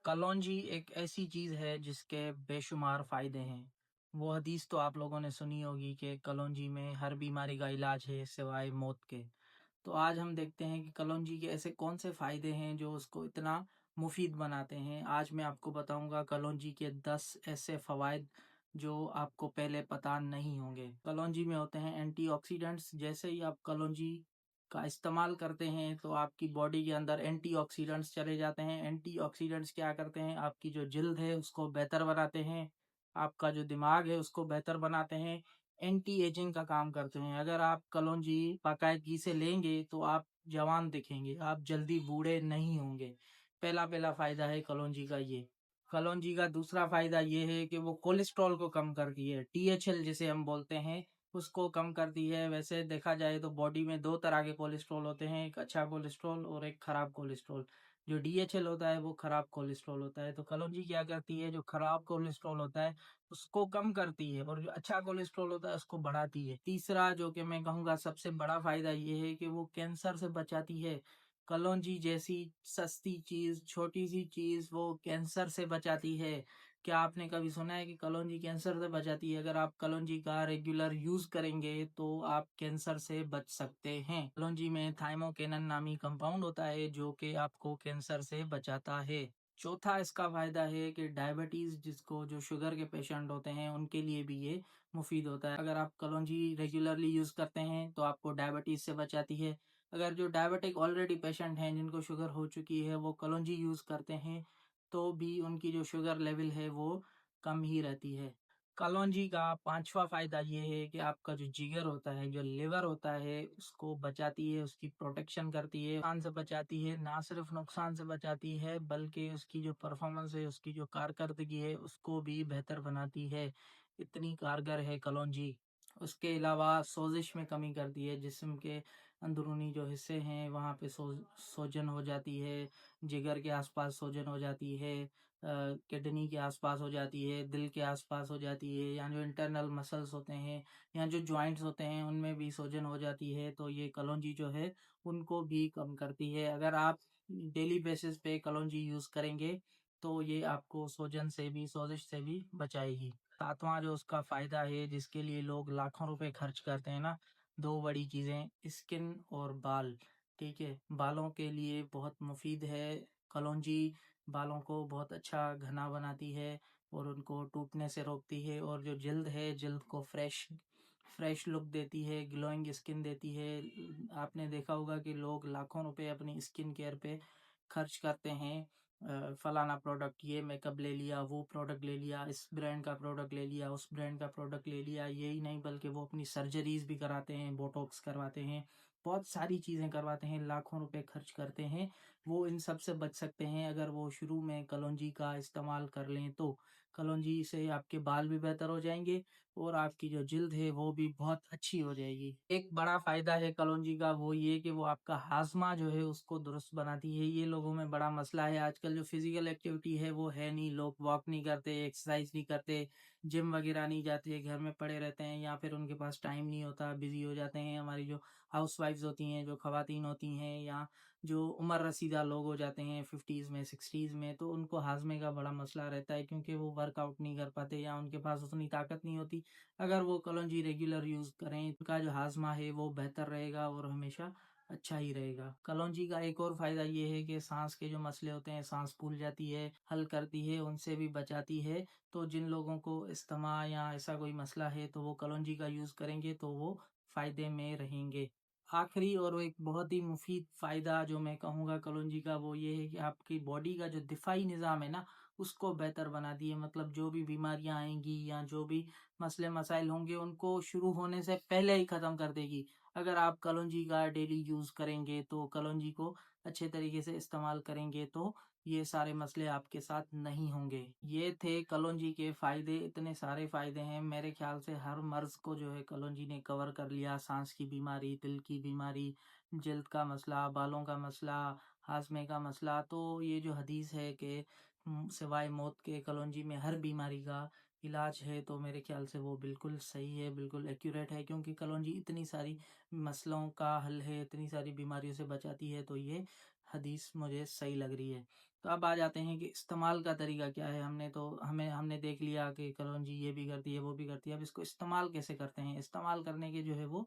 कलौंजी एक ऐसी चीज़ है जिसके बेशुमार फ़ायदे हैं। वो हदीस तो आप लोगों ने सुनी होगी कि कलौंजी में हर बीमारी का इलाज है सिवाय मौत के। तो आज हम देखते हैं कि कलौंजी के ऐसे कौन से फ़ायदे हैं जो उसको इतना मुफ़ीद बनाते हैं। आज मैं आपको बताऊँगा कलौंजी के 10 ऐसे फ़वाइद जो आपको पहले पता नहीं होंगे। कलौंजी में होते हैं एंटीऑक्सीडेंट्स। जैसे ही आप कलौंजी का इस्तेमाल करते हैं तो आपकी बॉडी के अंदर एंटीऑक्सीडेंट्स चले जाते हैं। एंटीऑक्सीडेंट्स क्या करते हैं, आपकी जो जल्द है उसको बेहतर बनाते हैं, आपका जो दिमाग है उसको बेहतर बनाते हैं, एंटी एजिंग का काम करते हैं। अगर आप कलौंजी बाकायदगी से लेंगे तो आप जवान दिखेंगे, आप जल्दी बूढ़े नहीं होंगे। पहला पहला फायदा है कलौंजी का ये। कलौंजी का दूसरा फायदा ये है कि वो कोलेस्ट्रॉल को कम करती है, टीएचएल जिसे हम बोलते हैं उसको कम करती है। वैसे देखा जाए तो बॉडी में दो तरह के कोलेस्ट्रॉल होते हैं, एक अच्छा कोलेस्ट्रॉल और एक खराब कोलेस्ट्रॉल। जो डीएचएल होता है वो खराब कोलेस्ट्रॉल होता है। तो कलौंजी क्या करती है, जो खराब कोलेस्ट्रॉल होता है उसको कम करती है और जो अच्छा कोलेस्ट्रॉल होता है उसको बढ़ाती है। तीसरा जो कि मैं कहूँगा सबसे बड़ा फायदा ये है कि वो कैंसर से बचाती है। कलौंजी जैसी सस्ती चीज, छोटी सी चीज वो कैंसर से बचाती है। क्या आपने कभी सुना है कि कलौंजी कैंसर से बचाती है? अगर आप कलौंजी का रेगुलर यूज करेंगे तो आप कैंसर से बच सकते हैं। कलौंजी में थाइमोकेनन नामी कंपाउंड होता है जो कि आपको कैंसर से बचाता है। चौथा इसका फायदा है कि डायबिटीज, जिसको जो शुगर के पेशेंट होते हैं उनके लिए भी ये मुफीद होता है। अगर आप कलौंजी रेगुलरली यूज करते हैं तो आपको डायबिटीज से बचाती है। अगर जो डायबिटिक ऑलरेडी पेशेंट हैं जिनको शुगर हो चुकी है वो कलौंजी यूज करते हैं तो भी उनकी जो शुगर लेवल है वो कम ही रहती है। कलौंजी का पांचवा फायदा ये है कि आपका जो जिगर होता है, जो लिवर होता है उसको बचाती है, उसकी प्रोटेक्शन करती है, नुकसान से बचाती है। ना सिर्फ नुकसान से बचाती है बल्कि उसकी जो परफॉर्मेंस है, उसकी जो कारकर्दगी है उसको भी बेहतर बनाती है। इतनी कारगर है कलौंजी। उसके अलावा सोजिश में कमी करती है। जिस्म के अंदरूनी जो हिस्से हैं वहाँ पे सोजन हो जाती है, जिगर के आसपास सोजन हो जाती है, किडनी के आसपास हो जाती है, दिल के आसपास हो जाती है, या जो इंटरनल मसल्स होते हैं या जो जॉइंट्स होते हैं उनमें भी सोजन हो जाती है। तो ये कलौंजी जो है उनको भी कम करती है। अगर आप डेली बेसिस पे कलौंजी यूज करेंगे तो ये आपको सोजन से भी, सोजिश से भी बचाएगी। सातवां जो उसका फायदा है जिसके लिए लोग लाखों रुपए खर्च करते हैं ना, दो बड़ी चीजें, स्किन और बाल। ठीक है, बालों के लिए बहुत मुफीद है कलौंजी। बालों को बहुत अच्छा घना बनाती है और उनको टूटने से रोकती है। और जो जल्द है, जल्द को फ्रेश फ्रेश लुक देती है, ग्लोइंग स्किन देती है। आपने देखा होगा कि लोग लाखों रुपए अपनी स्किन केयर पे खर्च करते हैं। फलाना प्रोडक्ट, ये मेकअप ले लिया, वो प्रोडक्ट ले लिया, इस ब्रांड का प्रोडक्ट ले लिया, उस ब्रांड का प्रोडक्ट ले लिया। यही नहीं बल्कि वो अपनी सर्जरीज भी कराते हैं, बोटॉक्स करवाते हैं, बहुत सारी चीज़ें करवाते हैं, लाखों रुपए खर्च करते हैं। वो इन सब से बच सकते हैं अगर वो शुरू में कलौंजी का इस्तेमाल कर लें तो। कलौंजी से आपके बाल भी बेहतर हो जाएंगे और आपकी जो जिल्द है वो भी बहुत अच्छी हो जाएगी। एक बड़ा फायदा है कलौंजी का, वो ये कि वो आपका हाजमा जो है उसको दुरुस्त बनाती है। ये लोगों में बड़ा मसला है आजकल, जो फिजिकल एक्टिविटी है वो है नहीं, लोग वॉक नहीं करते, एक्सरसाइज नहीं करते, जिम वगैरह नहीं जाते, घर में पड़े रहते हैं या फिर उनके पास टाइम नहीं होता, बिजी हो जाते हैं। हमारी जो हाउस वाइफ्स होती हैं, जो खवातीन होती हैं, या जो उम्र रसीदा लोग हो जाते हैं 50s में, 60s में, तो उनको हाजमे का बड़ा मसला रहता है क्योंकि वो वर्कआउट नहीं कर पाते या उनके पास उतनी ताकत नहीं होती। अगर वो कलौंजी रेगुलर यूज करें उनका जो हाजमा है वो बेहतर रहेगा और हमेशा अच्छा ही रहेगा। कलौंजी का एक और फायदा ये है कि सांस के जो मसले होते हैं, सांस फूल जाती है, हल करती है, उनसे भी बचाती है। तो जिन लोगों को अस्थमा या ऐसा कोई मसला है तो वो कलौंजी का यूज करेंगे तो वो फायदे में रहेंगे। आखिरी और एक बहुत ही मुफीद फ़ायदा जो मैं कहूँगा कलौंजी का वो ये है कि आपकी बॉडी का जो दिफ़ाई निज़ाम है ना उसको बेहतर बनाती है। मतलब जो भी बीमारियाँ आएँगी या जो भी मसले मसाइल होंगे उनको शुरू होने से पहले ही ख़त्म कर देगी। अगर आप कलौंजी का डेली यूज़ करेंगे तो कलौंजी को अच्छे तरीके से इस्तेमाल करेंगे तो ये सारे मसले आपके साथ नहीं होंगे। ये थे कलौंजी के फ़ायदे, इतने सारे फ़ायदे हैं, मेरे ख़्याल से हर मर्ज़ को जो है कलौंजी ने कवर कर लिया। साँस की बीमारी, दिल की बीमारी, जल्द का मसला, बालों का मसला, हाज़मे का मसला। तो ये जो हदीस है कि सिवाय मौत के कलौंजी में हर बीमारी का इलाज है, तो मेरे ख़्याल से वो बिल्कुल सही है, बिल्कुल एक्यूरेट है, क्योंकि कलौंजी इतनी सारी मसलों का हल है, इतनी सारी बीमारियों से बचाती है, तो ये हदीस मुझे सही लग रही है। तो अब आ जाते हैं कि इस्तेमाल का तरीका क्या है। हमने देख लिया कि कलौंजी ये भी करती है, वो भी करती है। अब इसको इस्तेमाल कैसे करते हैं? इस्तेमाल करने के जो है वो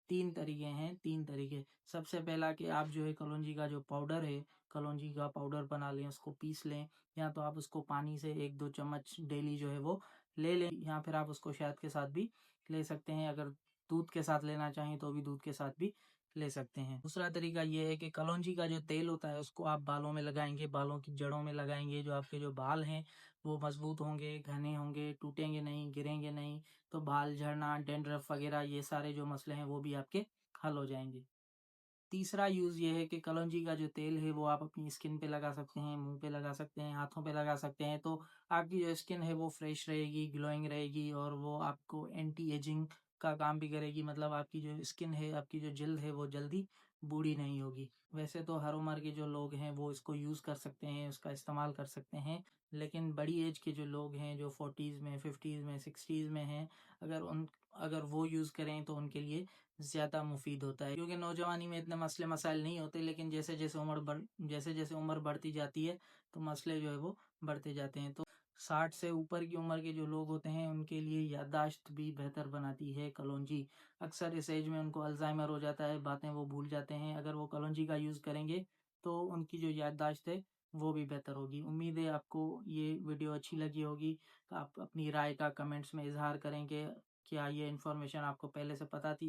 3 तरीके हैं, 3 तरीके। सबसे पहला कि आप जो है कलौंजी का जो पाउडर है, कलौंजी का पाउडर बना लें, उसको पीस लें, या तो आप उसको पानी से 1-2 चम्मच डेली जो है वो ले लें, या फिर आप उसको शहद के साथ भी ले सकते हैं। अगर दूध के साथ लेना चाहें तो भी दूध के साथ भी ले सकते हैं। दूसरा तरीका ये है कि कलौंजी का जो तेल होता है उसको आप बालों में लगाएँगे, बालों की जड़ों में लगाएँगे। जो आपके जो बाल हैं वो मज़बूत होंगे, घने होंगे, टूटेंगे नहीं, गिरेंगे नहीं। तो बाल झड़ना, डैंड्रफ वगैरह ये सारे जो मसले हैं वो भी आपके हल हो जाएँगे। तीसरा यूज़ ये है कि कलौंजी का जो तेल है वो आप अपनी स्किन पे लगा सकते हैं, मुँह पे लगा सकते हैं, हाथों पे लगा सकते हैं। तो आपकी जो स्किन है वो फ्रेश रहेगी, ग्लोइंग रहेगी, और वो आपको एंटी एजिंग का काम भी करेगी। मतलब आपकी जो स्किन है, आपकी जो जिल्द है वो जल्दी बूढ़ी नहीं होगी। वैसे तो हर उम्र के जो लोग हैं वो इसको यूज़ कर सकते हैं, उसका इस्तेमाल कर सकते हैं। लेकिन बड़ी एज के जो लोग हैं, जो 40s में, 50s में, 60s में हैं, अगर वो यूज़ करें तो उनके लिए ज़्यादा मुफ़ीद होता है। क्योंकि नौजवानी में इतने मसले मसाइल नहीं होते, लेकिन जैसे जैसे उम्र बढ़ती जाती है तो मसले जो है वो बढ़ते जाते हैं। तो 60 से ऊपर की उम्र के जो लोग होते हैं उनके लिए याददाश्त भी बेहतर बनाती है कलौंजी। अक्सर इस एज में उनको अल्ज़ाइमर हो जाता है, बातें वो भूल जाते हैं। अगर वो कलौंजी का यूज़ करेंगे तो उनकी जो याददाश्त है वो भी बेहतर होगी। उम्मीद है आपको ये वीडियो अच्छी लगी होगी। आप अपनी राय का कमेंट्स में इज़हार करेंगे। क्या ये इन्फॉर्मेशन आपको पहले से पता थी?